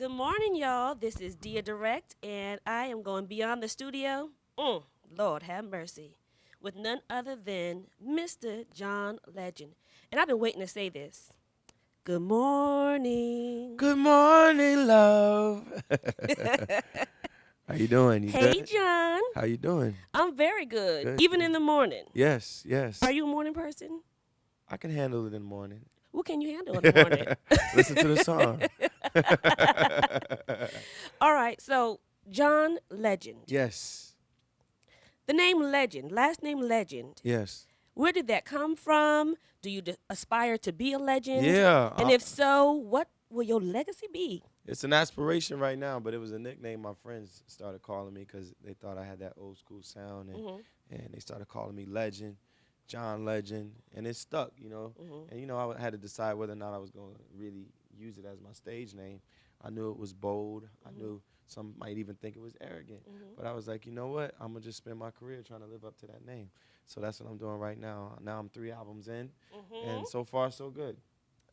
Good morning, y'all. This is Dia Direct, and I am going beyond the studio. Lord have mercy. With none other than Mr. John Legend. And I've been waiting to say this. Good morning. Good morning, love. How you doing? You Hey, good? John. How you doing? I'm very good, Good. even Good. in the morning. Yes, yes. Are you a morning person? I can handle it in the morning. What can you handle in the morning? Listen to the song. All right, so John Legend. Yes, The name Legend, last name Legend. yes. Where did that come from? Do you aspire to be a legend? Yeah, And if so, what will your legacy be? it's an aspiration right now, but it was a nickname my friends started calling me because they thought I had that old school sound, Mhm. and they started calling me Legend, John Legend, and it stuck, Mhm. And I had to decide whether or not I was going to really use it as my stage name. I knew it was bold. I Mhm. knew some might even think it was arrogant, Mhm. but I was like, you know what? I'm gonna just spend my career trying to live up to that name. So that's what I'm doing right now. Now I'm 3 albums in, Mhm. and so far so good.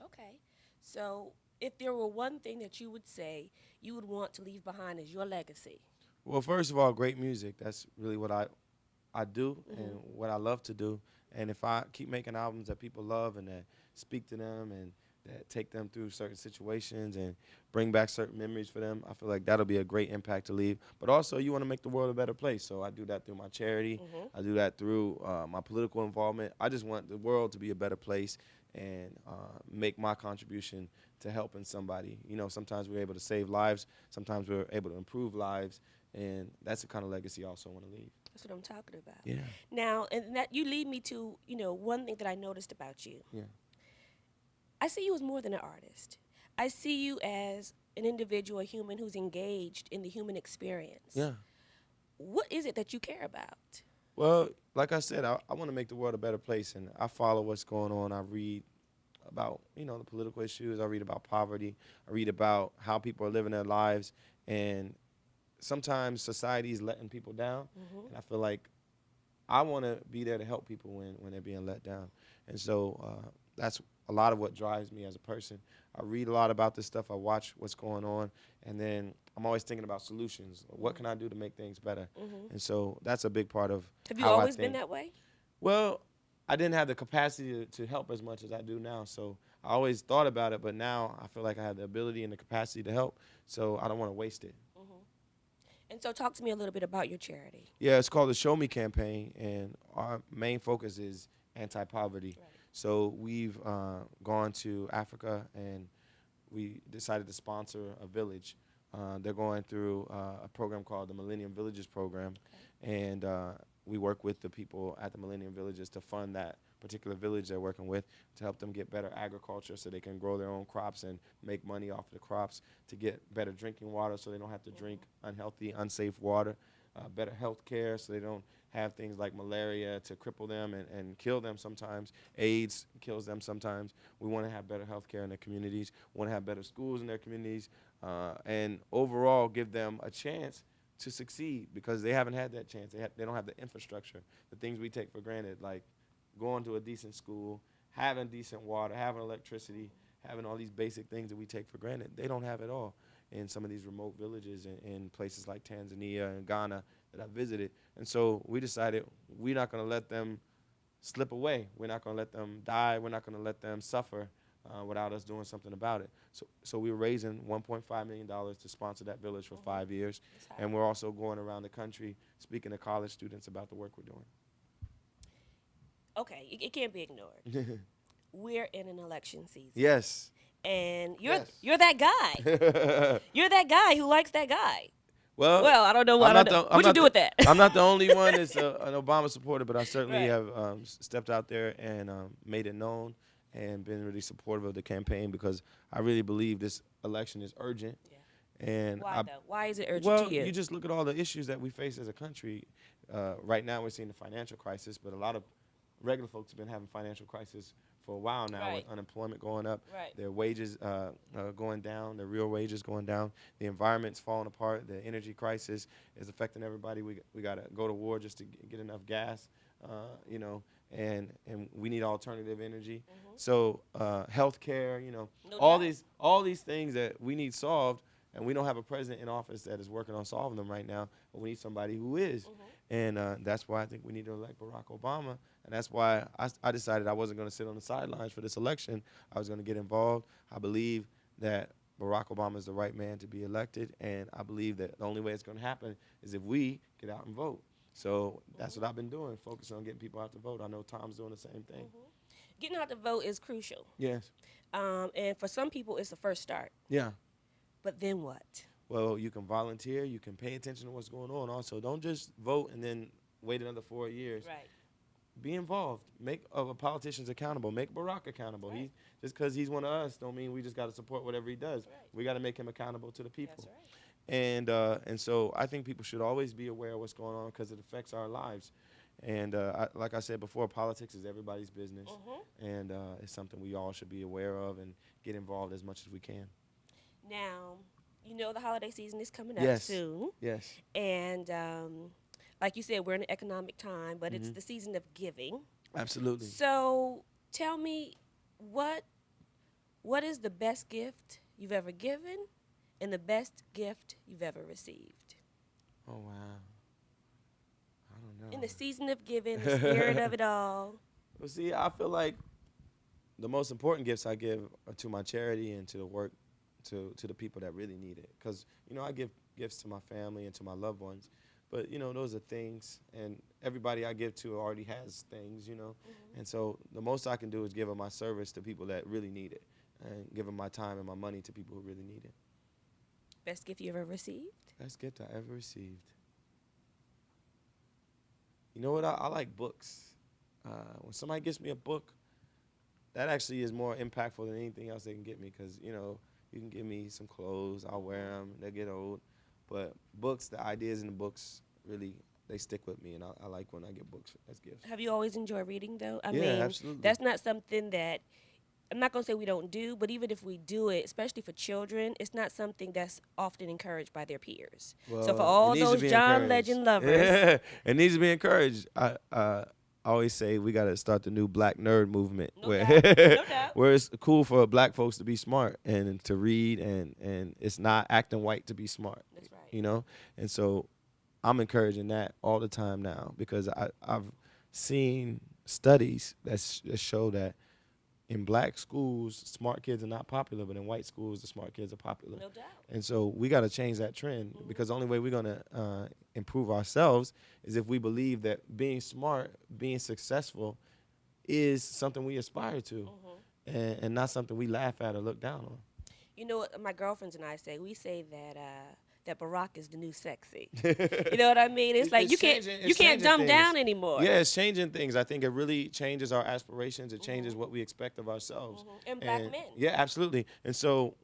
Okay. So, if there were one thing that you would say you would want to leave behind as your legacy. Well, first of all, great music. That's really what I do and Mhm. what I love to do. And if I keep making albums that people love and that speak to them and that take them through certain situations and bring back certain memories for them, I feel like that'll be a great impact to leave. But also, you want to make the world a better place. So I do that through my charity. Mhm. I do that through my political involvement. I just want the world to be a better place and make my contribution to helping somebody. Sometimes we're able to save lives. Sometimes we're able to improve lives. And that's the kind of legacy I also want to leave. That's what I'm talking about. Yeah. Now, and that you lead me to, one thing that I noticed about you. Yeah. I see you as more than an artist. I see you as an individual, a human who's engaged in the human experience. Yeah. What is it that you care about? Well, like I said, I want to make the world a better place, and I follow what's going on. I read about the political issues. I read about poverty. I read about how people are living their lives, and sometimes society is letting people down, Mhm. and I feel like I want to be there to help people when they're being let down. And so that's a lot of what drives me as a person. I read a lot about this stuff. I watch what's going on. And then I'm always thinking about solutions. What Mhm. can I do to make things better? Mhm. And so that's a big part of Have you how I always been think. that way? Well, I didn't have the capacity to help as much as I do now. So I always thought about it, but now I feel like I have the ability and the capacity to help. So I don't want to waste it. Mhm. And so, talk to me a little bit about your charity. Yeah, it's called the Show Me campaign, and our main focus is anti-poverty. Right. So we've gone to Africa, and we decided to sponsor a village. They're going through a program called the Millennium Villages Program, Okay. and we work with the people at the Millennium Villages to fund that particular village they're working with to help them get better agriculture so they can grow their own crops and make money off of the crops, to get better drinking water so they don't have to drink unhealthy, unsafe water, better health care so they don't have things like malaria to cripple them and kill them sometimes. AIDS kills them sometimes. We want to have better health care in their communities. We want to have better schools in their communities, and overall give them a chance to succeed because they haven't had that chance. They don't have the infrastructure, the things we take for granted, like going to a decent school, having decent water, having electricity, having all these basic things that we take for granted. They don't have it all in some of these remote villages in places like Tanzania and Ghana that I visited. And so we decided we're not going to let them slip away. We're not going to let them die. We're not going to let them suffer without us doing something about it. So we were raising $1.5 million to sponsor that village for 5 years. That's And hard. we're also going around the country speaking to college students about the work we're Okay, it can't be ignored. doing. We're in an election season, Yes. and you're Yes. you're that guy. You're that guy who likes that guy. Well, Well, I don't know. I I'm don't not know. the I'm What you not do the with that? I'm not the only one that's an Obama supporter, but I certainly Right. have stepped out there and made it known and been really supportive of the campaign because I really believe this election is urgent. Yeah. And Why though? Why is it urgent to well, you? you just look at all the issues that we face as a country. Right now, we're seeing the financial crisis, but a lot of regular folks have been having financial crisis for a while now, with Right. unemployment going up, Right. their wages going down, their real wages going down, the environment's falling apart, the energy crisis is affecting everybody. We got to go to war just to get enough gas, you know, and we need alternative energy. Mhm. So healthcare, No all doubt. these all these things that we need solved. And we don't have a president in office that is working on solving them right now, but we need somebody who is. And that's why I think we need to elect Barack Obama. And that's why I decided I wasn't going to sit on the sidelines for this election. I was going to get involved. I believe that Barack Obama is the right man to be elected, and I believe that the only way it's going to happen is if we get out and vote. So that's what I've been doing, focusing on getting people out to vote. I know Tom's doing the same thing. Getting out to vote is crucial. Yes. And for some people, it's the first start. Yeah. But then what? Well, you can volunteer. You can pay attention to what's going on. Also, don't just vote and then wait another 4 years. Right. Be involved. Make other politicians accountable. Make Barack accountable. Right. Just because he's one of us don't mean we just got to support whatever he does. Right. We got to make him accountable to the people. That's right. And so I think people should always be aware of what's going on because it affects our lives. And like I said before, politics is everybody's business. And it's something we all should be aware of and get involved as much as we can. Now, you know the holiday season is coming up Yes. soon. Yes. And like you said, we're in an economic time, but it's the season of giving. Absolutely. So tell me, what is the best gift you've ever given and the best gift you've ever received? Oh, wow. I don't know. In the season of giving, the spirit of it all. Well, see, I feel like the most important gifts I give are to my charity and to the work, to the people that really need it. Because, I give gifts to my family and to my loved ones. But, those are things, and everybody I give to already has things, And so the most I can do is give them my service to people that really need it and give them my time and my money to people who really need it. Best gift you ever received? Best gift I ever received. You know what? I like books. When somebody gets me a book, that actually is more impactful than anything else they can get me because, you can give me some clothes, I'll wear them, they'll get old. But books, the ideas in the books, really, they stick with me, and I like when I get books as gifts. Have you always enjoyed reading, though? I Yeah, mean, absolutely. that's not something that, I'm not going to say we don't do, but even if we do it, especially for children, it's not something that's often encouraged by their peers. Well, So for it all needs to those be John encouraged. Legend lovers. Yeah, it needs to be encouraged. I always say we got to start the new black nerd movement No where, doubt, no doubt. where it's cool for black folks to be smart and to read, and it's not acting white to be smart. That's right. And so I'm encouraging that all the time now because I've seen studies that show that in black schools, smart kids are not popular, but in white schools, the smart kids are popular. No doubt. And so we got to change that trend because the only way we're going to improve ourselves is if we believe that being smart, being successful is something we aspire to and not something we laugh at or look down on. You know what my girlfriends and I say? We say that Barack is the new sexy. You know what I mean? It's like you can't dumb down anymore. Yeah, it's changing things. I think it really changes our aspirations. It changes what we expect of ourselves. And black men. Yeah, absolutely. And so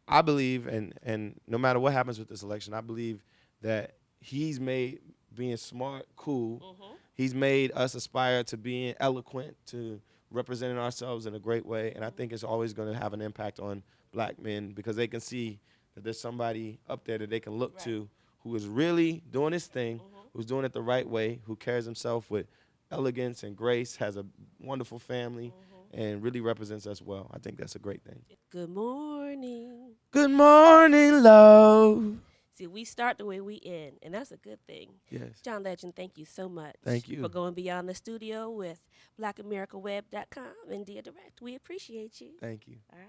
I believe, and no matter what happens with this election, I believe that he's made being smart cool. He's made us aspire to being eloquent, to representing ourselves in a great way. And I think it's always going to have an impact on black men because they can see that there's somebody up there that they can look to who is really doing his thing, who's doing it the right way, who carries himself with elegance and grace, has a wonderful family, and really represents us well. I think that's a great thing. Good morning. Good morning, love. See, we start the way we end, and that's a good thing. Yes. John Legend, thank you so much. Thank you. For going beyond the studio with BlackAmericaWeb.com and Dia Direct. We appreciate you. Thank you. All right.